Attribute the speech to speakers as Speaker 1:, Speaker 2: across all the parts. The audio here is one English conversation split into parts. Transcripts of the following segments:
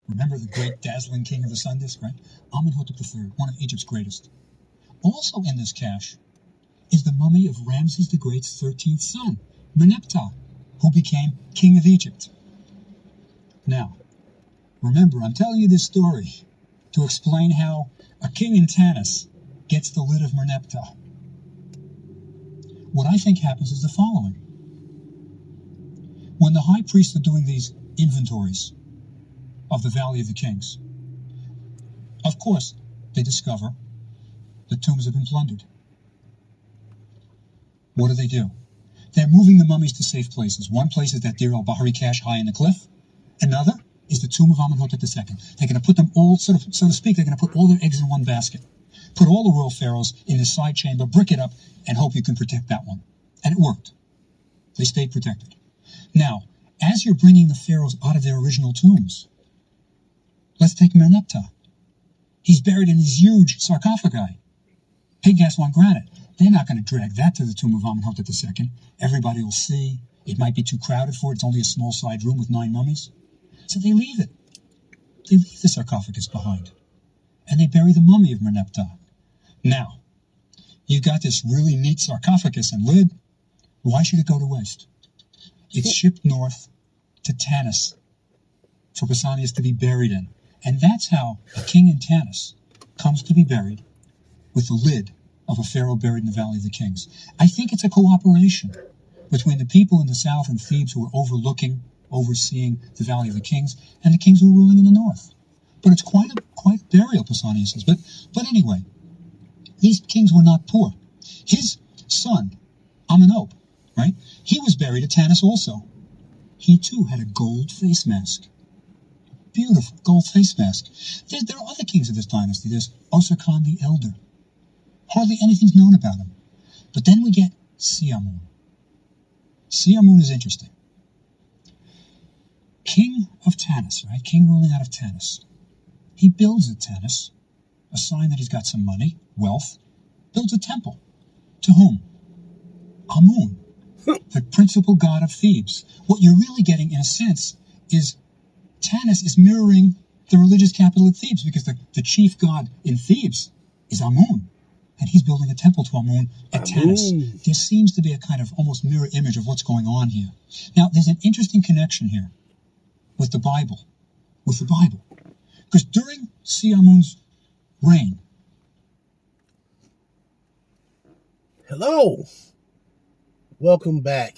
Speaker 1: Remember the great dazzling king of the sun disk, right? Amenhotep III, one of Egypt's greatest. Also in this cache is the mummy of Ramses the Great's 13th son, Merneptah, who became king of Egypt. Now, remember, I'm telling you this story to explain how a king in Tanis gets the lid of Merneptah. What I think happens is the following. When the high priests are doing these inventories of the Valley of the Kings, of course, they discover the tombs have been plundered. What do? They're moving the mummies to safe places. One place is that Deir al-Bahari cache high in the cliff. Another is the tomb of Amenhotep II. They're going to put them all, so to speak, they're going to put all their eggs in one basket. Put all the royal pharaohs in this side chamber, brick it up, and hope you can protect that one. And it worked. They stayed protected. Now, as you're bringing the pharaohs out of their original tombs, let's take Merneptah. He's buried in this huge sarcophagi, pig-aswan granite. They're not going to drag that to the tomb of Amenhotep II. Everybody will see. It might be too crowded for it. It's only a small side room with 9 mummies. So they leave it. They leave the sarcophagus behind. And they bury the mummy of Merneptah. Now, you've got this really neat sarcophagus and lid. Why should it go to waste? It's shipped north to Tanis for Pausanias to be buried in. And that's how a king in Tanis comes to be buried with the lid of a pharaoh buried in the Valley of the Kings. I think it's a cooperation between the people in the south and Thebes who are overseeing the Valley of the Kings, and the kings who are ruling in the north. But it's quite a burial, Pausanias says. But anyway, these kings were not poor. His son, Amenhotep, right? He was buried at Tanis also. He too had a gold face mask. Beautiful gold face mask. There are other kings of this dynasty. There's Osirkhan the Elder. Hardly anything's known about him. But then we get Siamun. Siamun is interesting. King of Tanis, right? King ruling out of Tanis. He builds at Tanis, a sign that he's got some money, wealth, builds a temple. To whom? Amun, the principal god of Thebes. What you're really getting, in a sense, is Tanis is mirroring the religious capital of Thebes, because the chief god in Thebes is Amun. And he's building a temple to Amun at Tanis. There seems to be a kind of almost mirror image of what's going on here. Now, there's an interesting connection here with the Bible. Because during Siamun's reign...
Speaker 2: Hello. Welcome back.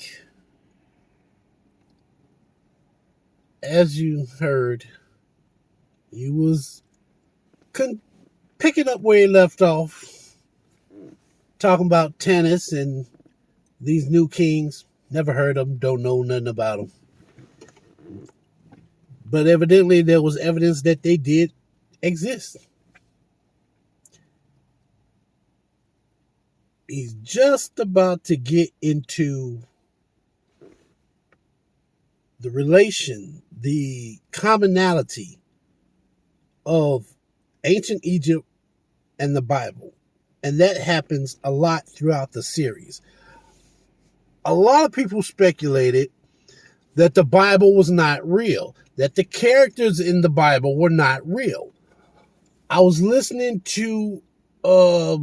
Speaker 2: As you heard, he was picking up where he left off, talking about Tanis and these new kings. Never heard of them, don't know nothing about them. But evidently there was evidence that they did exist. He's just about to get into the relation, the commonality of ancient Egypt and the Bible. And that happens a lot throughout the series. A lot of people speculated that the Bible was not real, that the characters in the Bible were not real. I was listening to a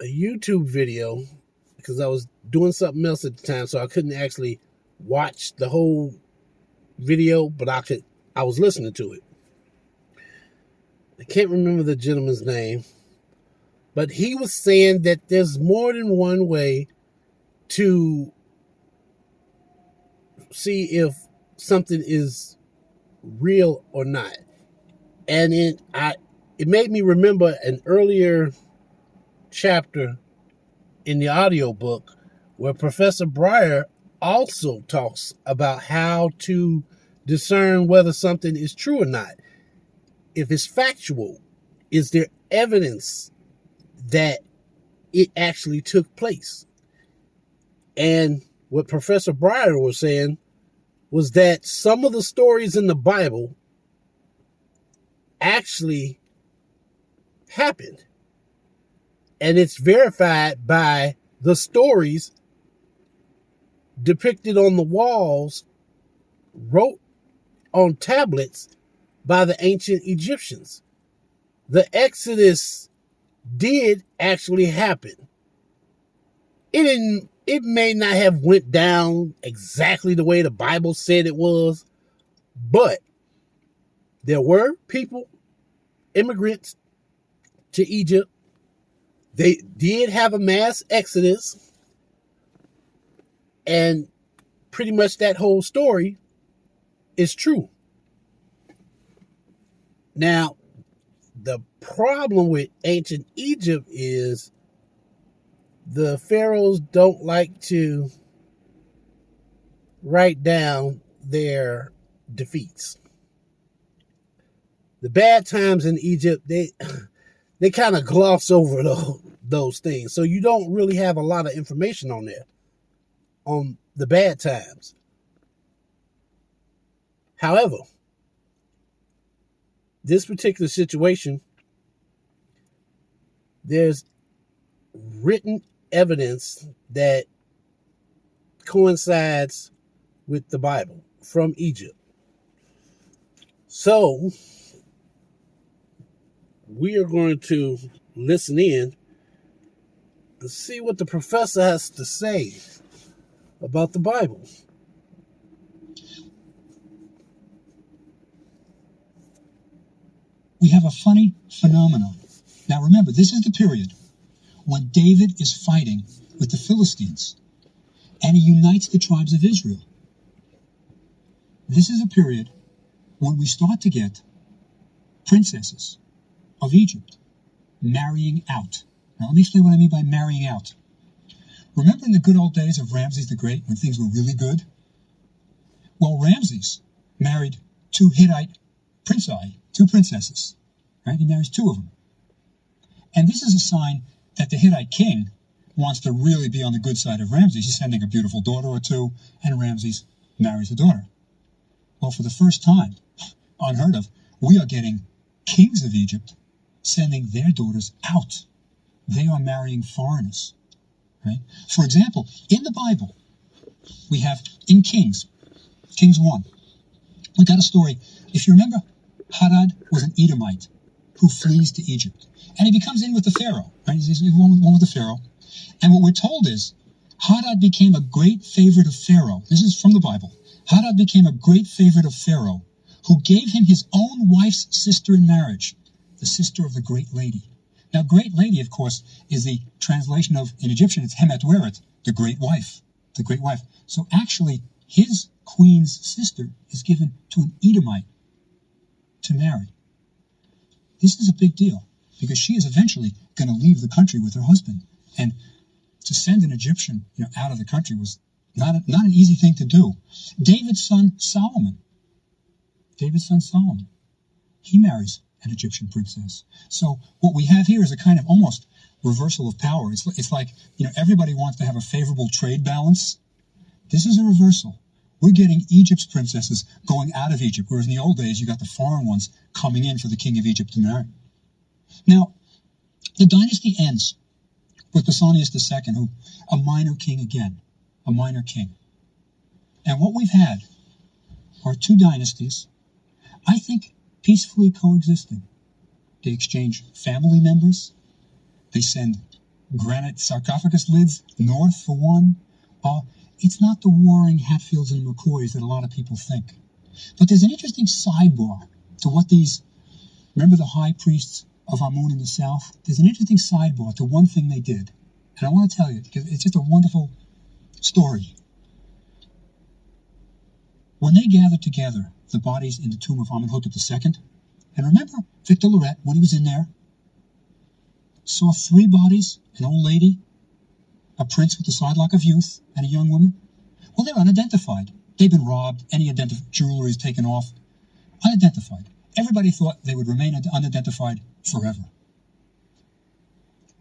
Speaker 2: YouTube video because I was doing something else at the time, so I couldn't actually watch the whole video, but I was listening to it. I can't remember the gentleman's name, but he was saying that there's more than one way to see if something is real or not. And it made me remember an earlier chapter in the audiobook where Professor Breyer also talks about how to discern whether something is true or not. If it's factual, is there evidence that it actually took place? And what Professor Breyer was saying was that some of the stories in the Bible actually happened. And it's verified by the stories depicted on the walls, wrote on tablets by the ancient Egyptians. The Exodus did actually happen. It may not have went down exactly the way the Bible said it was, but there were people, immigrants to Egypt. They did have a mass exodus, and pretty much that whole story is true. Now, the problem with ancient Egypt is the pharaohs don't like to write down their defeats. The bad times in Egypt, they kind of gloss over those things. So you don't really have a lot of information on there, on the bad times. However, this particular situation, there's written evidence that coincides with the Bible from Egypt. So we are going to listen in and see what the professor has to say about the Bible.
Speaker 1: We have a funny phenomenon. Now remember, this is the period when David is fighting with the Philistines and he unites the tribes of Israel. This is a period when we start to get princesses of Egypt marrying out. Now let me explain what I mean by marrying out. Remember in the good old days of Ramses the Great when things were really good? Well, Ramses married two Hittite two princesses, right? He marries two of them. And this is a sign that the Hittite king wants to really be on the good side of Ramses. He's sending a beautiful daughter or two, and Ramses marries a daughter. Well, for the first time, unheard of, we are getting kings of Egypt sending their daughters out. They are marrying foreigners, right? For example, in the Bible, we have in Kings 1, we got a story. If you remember, Hadad was an Edomite who flees to Egypt. And he becomes in with the Pharaoh, right? He's one with the Pharaoh. And what we're told is, Hadad became a great favorite of Pharaoh. This is from the Bible. Hadad became a great favorite of Pharaoh, who gave him his own wife's sister in marriage, the sister of the great lady. Now, great lady, of course, is the translation of, in Egyptian, it's Hemet Weret, the great wife. The great wife. So actually, his queen's sister is given to an Edomite to marry. This is a big deal, because she is eventually going to leave the country with her husband. And to send an Egyptian out of the country was not an easy thing to do. David's son Solomon, he marries an Egyptian princess. So what we have here is a kind of almost reversal of power. It's like, everybody wants to have a favorable trade balance. This is a reversal. We're getting Egypt's princesses going out of Egypt, whereas in the old days you got the foreign ones coming in for the king of Egypt to marry. Now, the dynasty ends with Pausanias II, who, a minor king again, a minor king. And what we've had are two dynasties, I think, peacefully coexisting. They exchange family members. They send granite sarcophagus lids north for one. It's not the warring Hatfields and McCoys that a lot of people think. But there's an interesting sidebar to what remember the high priests of Amun in the south? There's an interesting sidebar to one thing they did. And I want to tell you, because it's just a wonderful story. When they gathered together the bodies in the tomb of Amenhotep II, and remember Victor Lorette, when he was in there, saw three bodies, an old lady, a prince with the sidelock of youth, and a young woman. Well, they're unidentified. They've been robbed. Any jewelry is taken off. Unidentified. Everybody thought they would remain unidentified forever.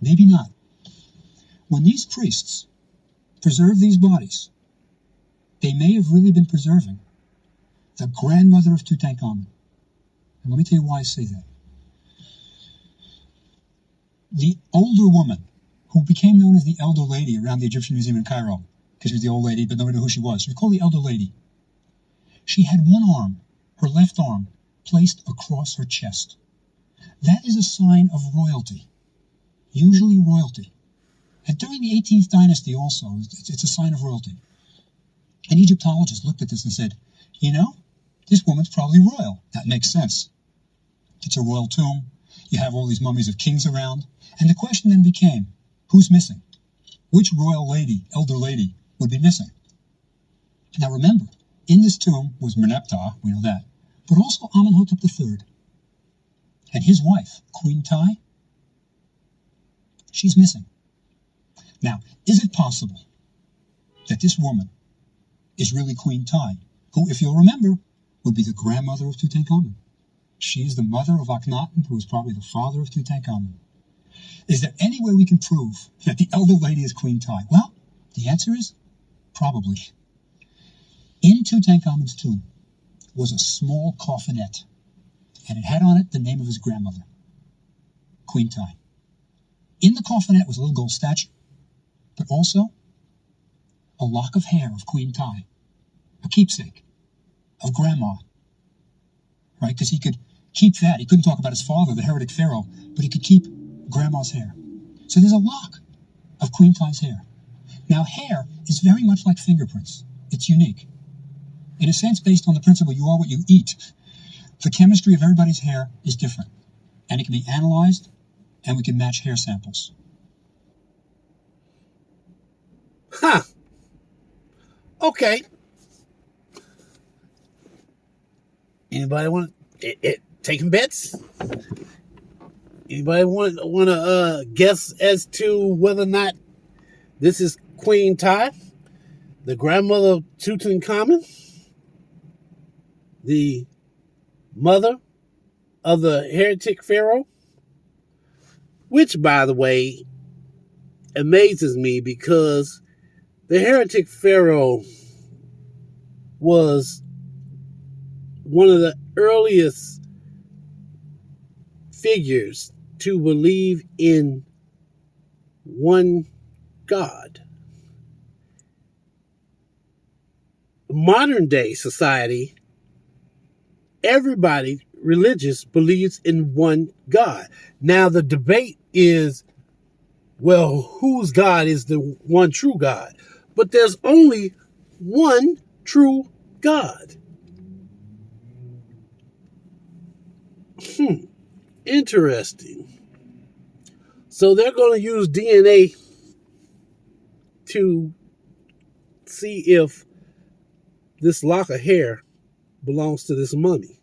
Speaker 1: Maybe not. When these priests preserve these bodies, they may have really been preserving the grandmother of Tutankhamun. And let me tell you why I say that. The older woman, who became known as the Elder Lady around the Egyptian Museum in Cairo, because she was the old lady, but nobody knew who she was. She was called the Elder Lady. She had one arm, her left arm placed across her chest. That is a sign of royalty, usually royalty. And during the 18th dynasty also, it's a sign of royalty. An Egyptologist looked at this and said, you know, this woman's probably royal. That makes sense. It's a royal tomb. You have all these mummies of kings around. And the question then became, who's missing? Which royal lady, elder lady, would be missing? Now remember, in this tomb was Merneptah, we know that, but also Amenhotep III. And his wife, Queen Ty, she's missing. Now, is it possible that this woman is really Queen Ty, who, if you'll remember, would be the grandmother of Tutankhamun? She is the mother of Akhenaten, who is probably the father of Tutankhamun. Is there any way we can prove that the elder lady is Queen Ty? Well, the answer is probably. In Tutankhamun's tomb was a small coffinette, and it had on it the name of his grandmother, Queen Ty. In the coffinette was a little gold statue, but also a lock of hair of Queen Ty, a keepsake of Grandma, right? Because he could keep that. He couldn't talk about his father, the heretic pharaoh, but he could keep Grandma's hair. So there's a lock of Queen Ty's hair. Now, hair is very much like fingerprints. It's unique. In a sense, based on the principle you are what you eat, the chemistry of everybody's hair is different. And it can be analyzed, and we can match hair samples.
Speaker 2: Huh. Okay. Anybody want taking bets? Anybody want to guess as to whether or not this is Queen Ty, the grandmother of Tutankhamun, the mother of the heretic pharaoh? Which, by the way, amazes me because the heretic pharaoh was one of the earliest figures to believe in one God. Modern day society, everybody religious believes in one God. Now the debate is, well, whose God is the one true God? But there's only one true God. Interesting. So they're going to use DNA to see if this lock of hair belongs to this mummy.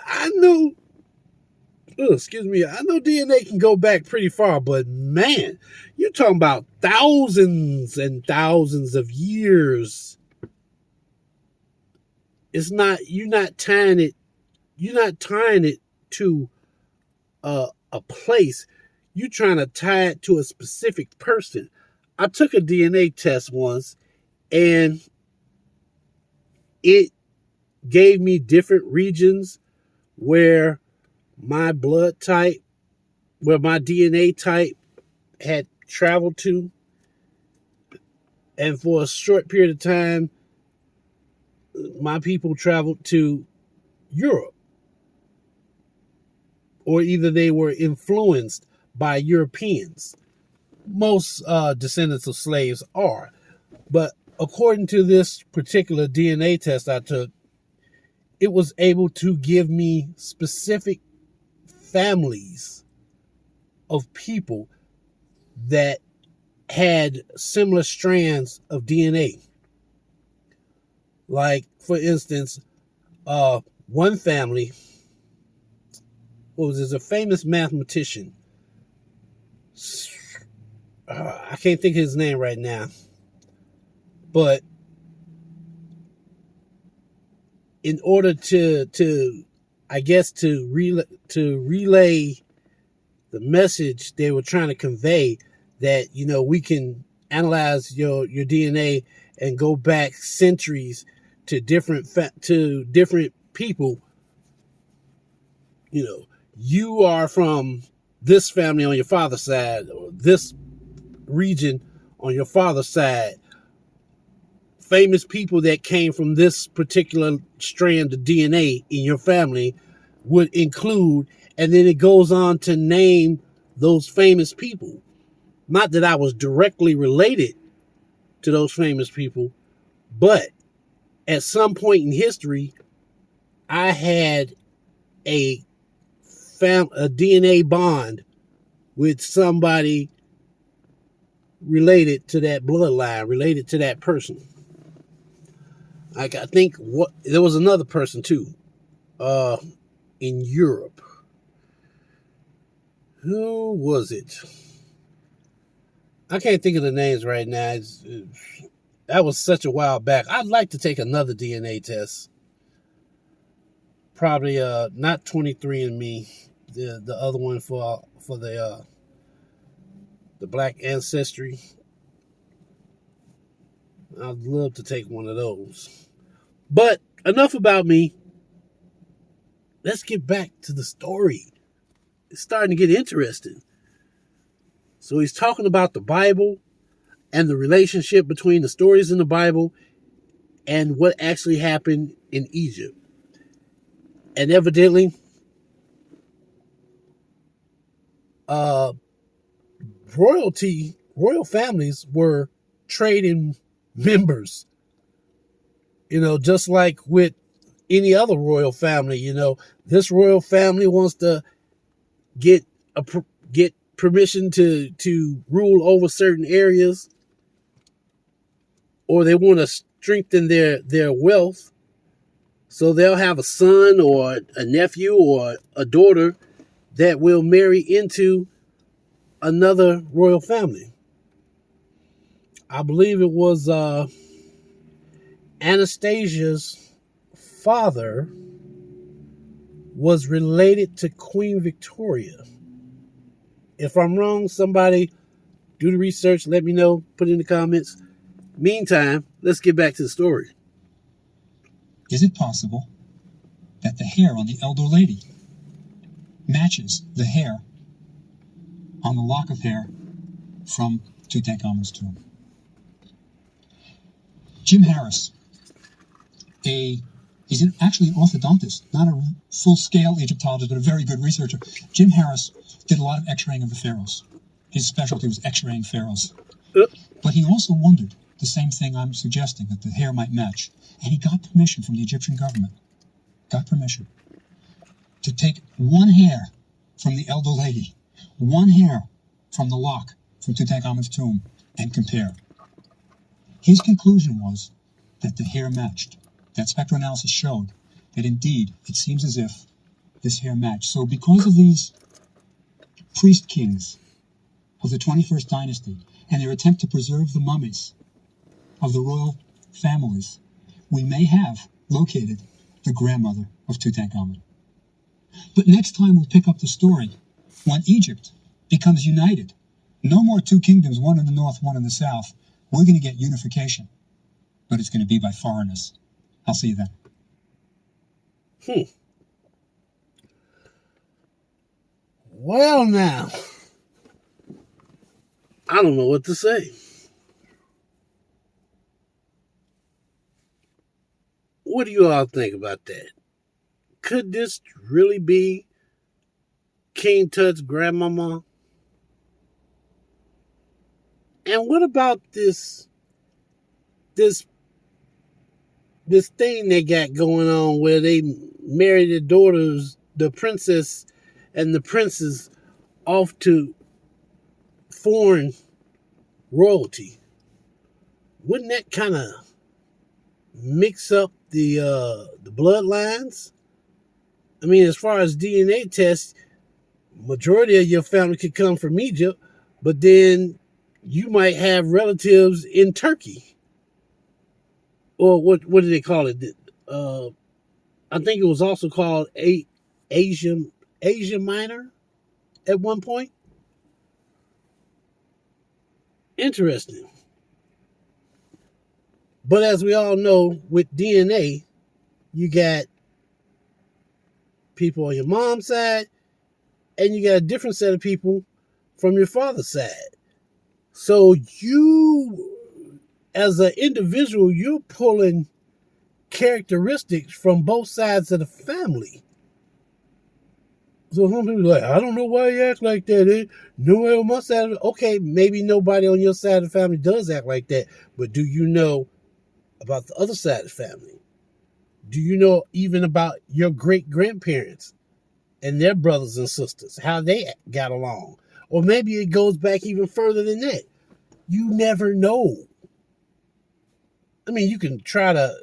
Speaker 2: I know DNA can go back pretty far, but man, you're talking about thousands and thousands of years. You're not tying it to a place. You're trying to tie it to a specific person. I took a DNA test once, and it gave me different regions where my blood type, where my DNA type had traveled to. And for a short period of time, my people traveled to Europe. Or either they were influenced by Europeans. Most descendants of slaves are. But according to this particular DNA test I took, it was able to give me specific families of people that had similar strands of DNA. Like, for instance, one family, there's a famous mathematician. I can't think of his name right now. But in order to relay the message they were trying to convey, that, we can analyze your DNA and go back centuries to different people. You are from this family on your father's side, or this region on your father's side. famous people that came from this particular strand of DNA in your family would include, and then it goes on to name those famous people. Not that I was directly related to those famous people, but at some point in history, I had a DNA bond with somebody related to that bloodline, related to that person. Like, I think there was another person too, in Europe. Who was it? I can't think of the names right now. That was such a while back. I'd like to take another DNA test. Probably not 23andMe, the other one for the Black ancestry. I'd love to take one of those. But enough about me. Let's get back to the story. It's starting to get interesting. So he's talking about the Bible and the relationship between the stories in the Bible and what actually happened in Egypt. And evidently, royal families were trading members. Just like with any other royal family, this royal family wants to get permission to rule over certain areas, or they want to strengthen their wealth. So they'll have a son or a nephew or a daughter that will marry into another royal family. I believe it was Anastasia's father was related to Queen Victoria. If I'm wrong, somebody do the research, let me know, put it in the comments. Meantime, let's get back to the story.
Speaker 1: Is it possible that the hair on the elder lady matches the hair on the lock of hair from Tutankhamun's tomb? Jim Harris, he's actually an orthodontist, not a full-scale Egyptologist, but a very good researcher. Jim Harris did a lot of x-raying of the pharaohs. His specialty was x-raying pharaohs. But he also wondered the same thing I'm suggesting, that the hair might match. And he got permission from the Egyptian government, to take one hair from the elder lady, one hair from the lock from Tutankhamun's tomb, and compare. His conclusion was that the hair matched. That spectroanalysis showed that indeed it seems as if this hair matched. So because of these priest kings of the 21st dynasty and their attempt to preserve the mummies of the royal families, we may have located the grandmother of Tutankhamun. But next time we'll pick up the story when Egypt becomes united. No more two kingdoms, one in the north, one in the south. We're going to get unification, but it's going to be by foreigners. I'll see you then.
Speaker 2: Well, now, I don't know what to say. What do you all think about that? Could this really be King Tut's grandmama? And what about this thing they got going on where they marry their daughters, the princess and the princes, off to foreign royalty? Wouldn't that kind of mix up the bloodlines? I mean, as far as DNA tests, majority of your family could come from Egypt, but then you might have relatives in Turkey. Or what do they call it? I think it was also called Asia Minor at one point. Interesting. But as we all know, with DNA, you got people on your mom's side, and you got a different set of people from your father's side. So you as an individual, you're pulling characteristics from both sides of the family. So some people are like, I don't know why you act like that. Nobody on my side. Okay, maybe nobody on your side of the family does act like that. But do you know about the other side of the family? Do you know even about your great grandparents and their brothers and sisters, how they got along? Or maybe it goes back even further than that. You never know. I mean, you can try to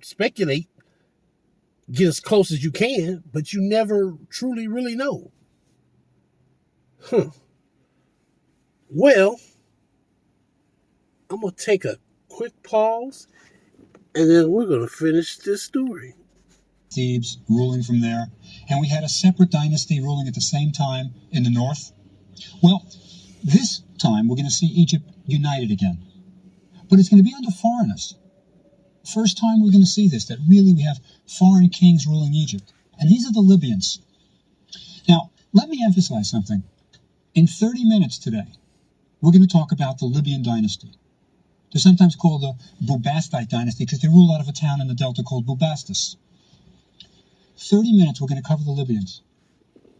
Speaker 2: speculate, get as close as you can, but you never truly really know. Well, I'm going to take a quick pause and then we're going to finish this story.
Speaker 1: Thebes ruling from there, and we had a separate dynasty ruling at the same time in the north. Well, this time we're going to see Egypt united again, but it's going to be under foreigners. First time we're going to see this, that really we have foreign kings ruling Egypt, and these are the Libyans. Now, let me emphasize something. In 30 minutes today, we're going to talk about the Libyan dynasty. They're sometimes called the Bubastite dynasty because they rule out of a town in the delta called Bubastis. 30 minutes, we're going to cover the Libyans.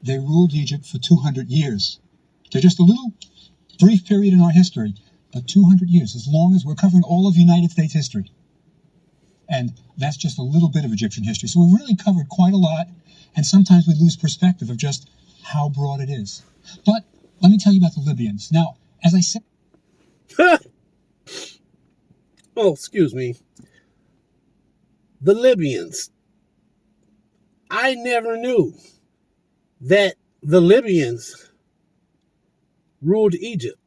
Speaker 1: They ruled Egypt for 200 years. They're just a little brief period in our history, but 200 years, as long as we're covering all of United States history. And that's just a little bit of Egyptian history. So we've really covered quite a lot, and sometimes we lose perspective of just how broad it is. But let me tell you about the Libyans. Now, as I said...
Speaker 2: Oh, excuse me. The Libyans. I never knew that the Libyans ruled Egypt.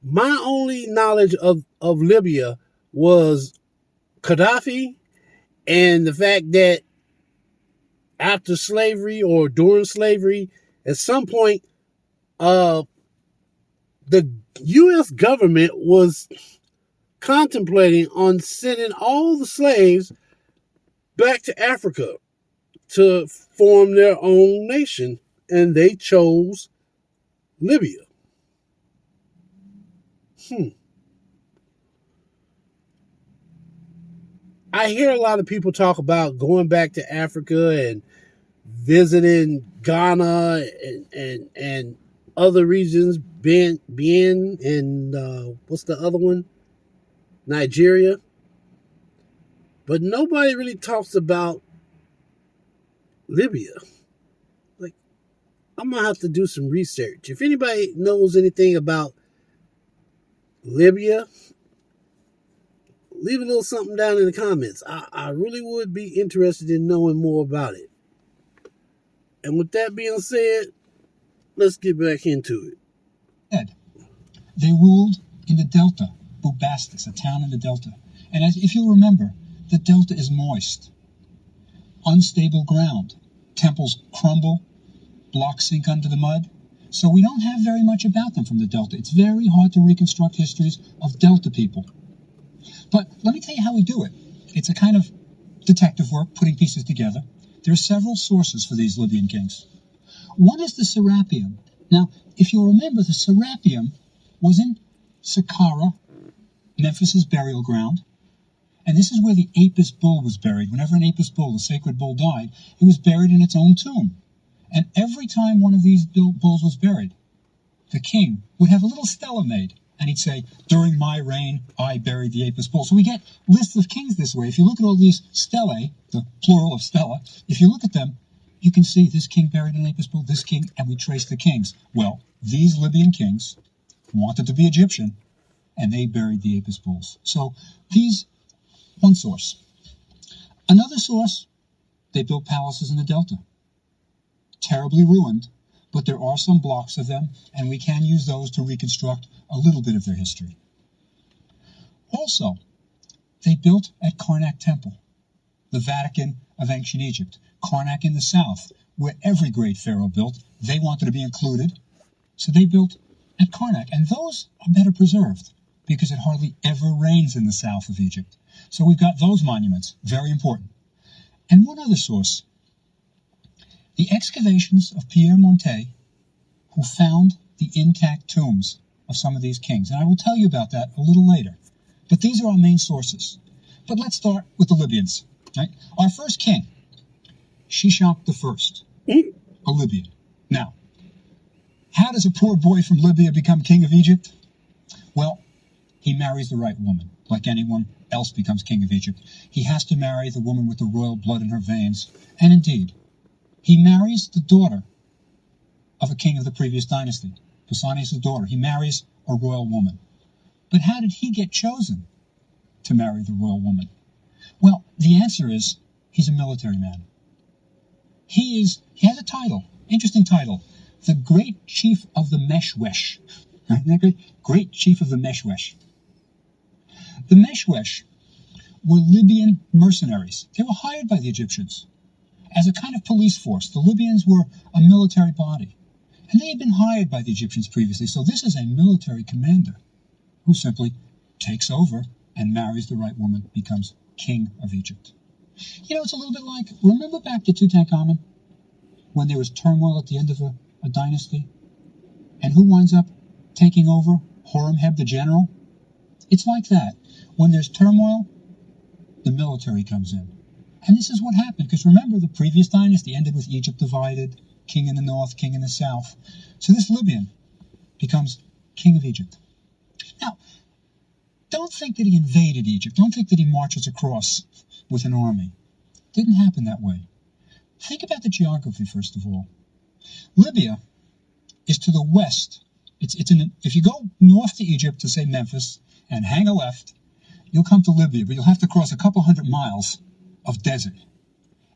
Speaker 2: My only knowledge of Libya was Gaddafi and the fact that after slavery or during slavery, at some point, the U.S. government was contemplating on sending all the slaves back to Africa to form their own nation, and they chose Libya. I hear a lot of people talk about going back to Africa and visiting Ghana and other regions, being in what's the other one? Nigeria. But nobody really talks about Libya. Like, I'm going to have to do some research. If anybody knows anything about Libya, leave a little something down in the comments. I really would be interested in knowing more about it. And with that being said, let's get back into it.
Speaker 1: They ruled in the Delta, Bubastis, a town in the Delta. And if you'll remember, the Delta is moist, unstable ground. Temples crumble, blocks sink under the mud. So we don't have very much about them from the Delta. It's very hard to reconstruct histories of Delta people. But let me tell you how we do it. It's a kind of detective work, putting pieces together. There are several sources for these Libyan kings. One is the Serapeum. Now, if you'll remember, the Serapeum was in Saqqara, Memphis's burial ground. And this is where the Apis bull was buried. Whenever an Apis bull, the sacred bull, died, it was buried in its own tomb. And every time one of these bulls was buried, the king would have a little stela made. And he'd say, during my reign, I buried the Apis bull. So we get lists of kings this way. If you look at all these stelae, the plural of stela, if you look at them, you can see this king buried an Apis bull, this king, and we trace the kings. Well, these Libyan kings wanted to be Egyptian, and they buried the Apis bulls. So these, one source. Another source, they built palaces in the Delta. Terribly ruined, but there are some blocks of them, and we can use those to reconstruct a little bit of their history. Also, they built at Karnak Temple, the Vatican of ancient Egypt. Karnak in the south, where every great pharaoh built. They wanted to be included, so they built at Karnak. And those are better preserved, because it hardly ever rains in the south of Egypt. So we've got those monuments, very important. And one other source, the excavations of Pierre Montet, who found the intact tombs of some of these kings. And I will tell you about that a little later. But these are our main sources. But let's start with the Libyans. Right? Our first king, Shishak I, a Libyan. Now, how does a poor boy from Libya become king of Egypt? Well, he marries the right woman, like anyone else becomes king of Egypt. He has to marry the woman with the royal blood in her veins. And indeed, he marries the daughter of a king of the previous dynasty. Pausanias' daughter. He marries a royal woman. But how did he get chosen to marry the royal woman? Well, the answer is he's a military man. He has a title, interesting title, the Great Chief of the Meshwesh. Great Chief of the Meshwesh. The Meshwesh were Libyan mercenaries. They were hired by the Egyptians as a kind of police force. The Libyans were a military body, and they had been hired by the Egyptians previously. So this is a military commander who simply takes over and marries the right woman, becomes king of Egypt. You know, it's a little bit like, remember back to Tutankhamun, when there was turmoil at the end of a dynasty? And who winds up taking over? Horemheb, the general? It's like that. When there's turmoil, the military comes in. And this is what happened, because remember, the previous dynasty ended with Egypt divided, king in the north, king in the south. So this Libyan becomes king of Egypt. Now, don't think that he invaded Egypt. Don't think that he marches across with an army. It didn't happen that way. Think about the geography, first of all. Libya is to the west. If you go north to Egypt to, say, Memphis, and hang a left, you'll come to Libya, but you'll have to cross a couple 100 miles of desert.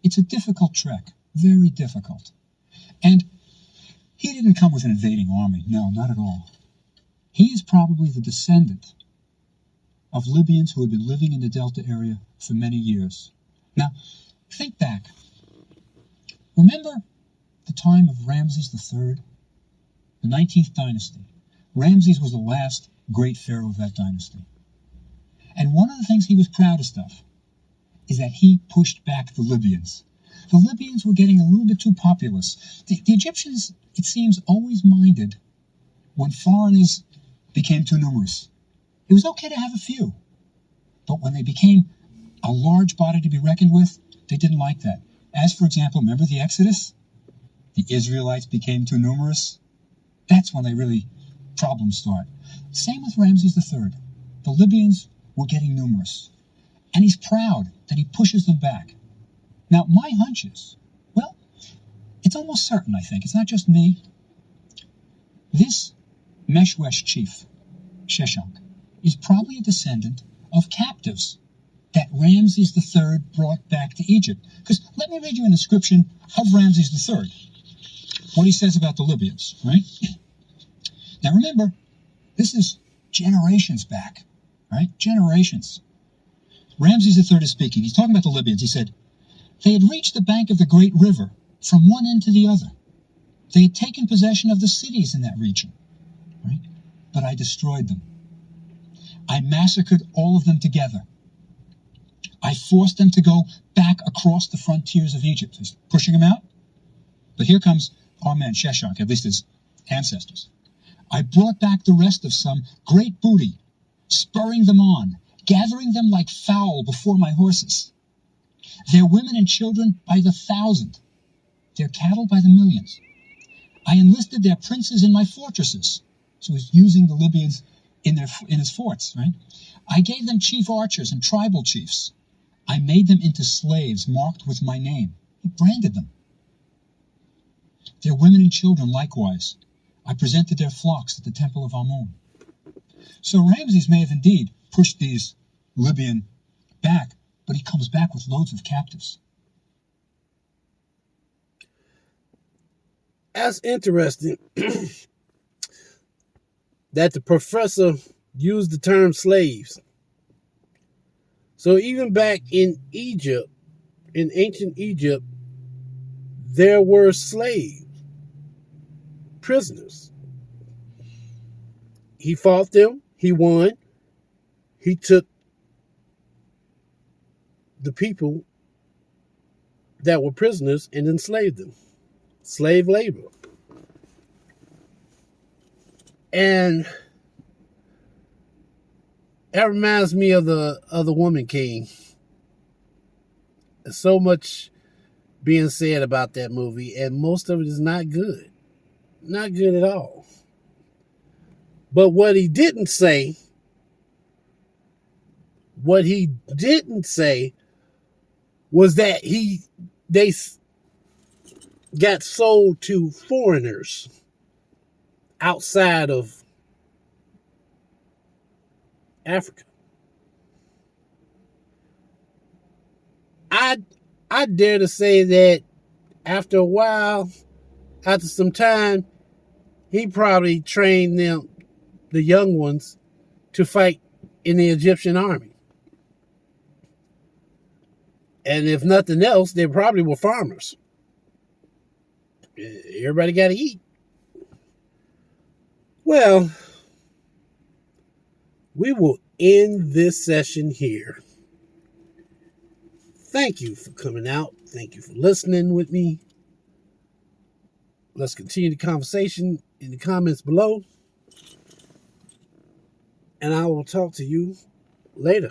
Speaker 1: It's a difficult trek, very difficult. And he didn't come with an invading army. No, not at all. He is probably the descendant of Libyans who had been living in the Delta area for many years. Now, think back. Remember the time of Ramses III, the 19th dynasty. Ramses was the last great pharaoh of that dynasty. And one of the things he was proudest of is that he pushed back the Libyans. The Libyans were getting a little bit too populous. The Egyptians, it seems, always minded when foreigners became too numerous. It was okay to have a few. But when they became a large body to be reckoned with, they didn't like that. As, for example, remember the Exodus? The Israelites became too numerous. That's when problems start. Same with Ramses III. The Libyans were getting numerous. And he's proud that he pushes them back. Now, my hunch is, well, it's almost certain, I think. It's not just me. This Meshwesh chief, Sheshonq, is probably a descendant of captives that Ramses III brought back to Egypt. Because let me read you an inscription of Ramses III, what he says about the Libyans, right? Now remember, this is generations back, right? Generations. Ramses III is speaking. He's talking about the Libyans. He said, they had reached the bank of the great river from one end to the other. They had taken possession of the cities in that region, right? But I destroyed them. I massacred all of them together. I forced them to go back across the frontiers of Egypt. He's pushing them out. But here comes our man Sheshonq, at least his ancestors. I brought back the rest of some great booty, spurring them on, gathering them like fowl before my horses. Their women and children by the thousand, their cattle by the millions. I enlisted their princes in my fortresses. So he's using the Libyans in his forts, right? I gave them chief archers and tribal chiefs. I made them into slaves marked with my name. He branded them. Their women and children likewise. I presented their flocks at the temple of Amun. So Ramses may have indeed pushed these Libyan back, but he comes back with loads of captives.
Speaker 2: That's interesting that the professor used the term slaves. So even back in Egypt, in ancient Egypt, there were slaves, prisoners. He fought them, he won, he took the people that were prisoners and enslaved them. Slave labor. And that reminds me of the Woman King. There's so much being said about that movie, and most of it is not good. Not good at all. But what he didn't say was that they got sold to foreigners outside of Africa. I dare to say that after a while, after some time, he probably trained them, the young ones, to fight in the Egyptian army. And if nothing else, they probably were farmers. Everybody got to eat. Well, we will end this session here. Thank you for coming out. Thank you for listening with me. Let's continue the conversation in the comments below. And I will talk to you later.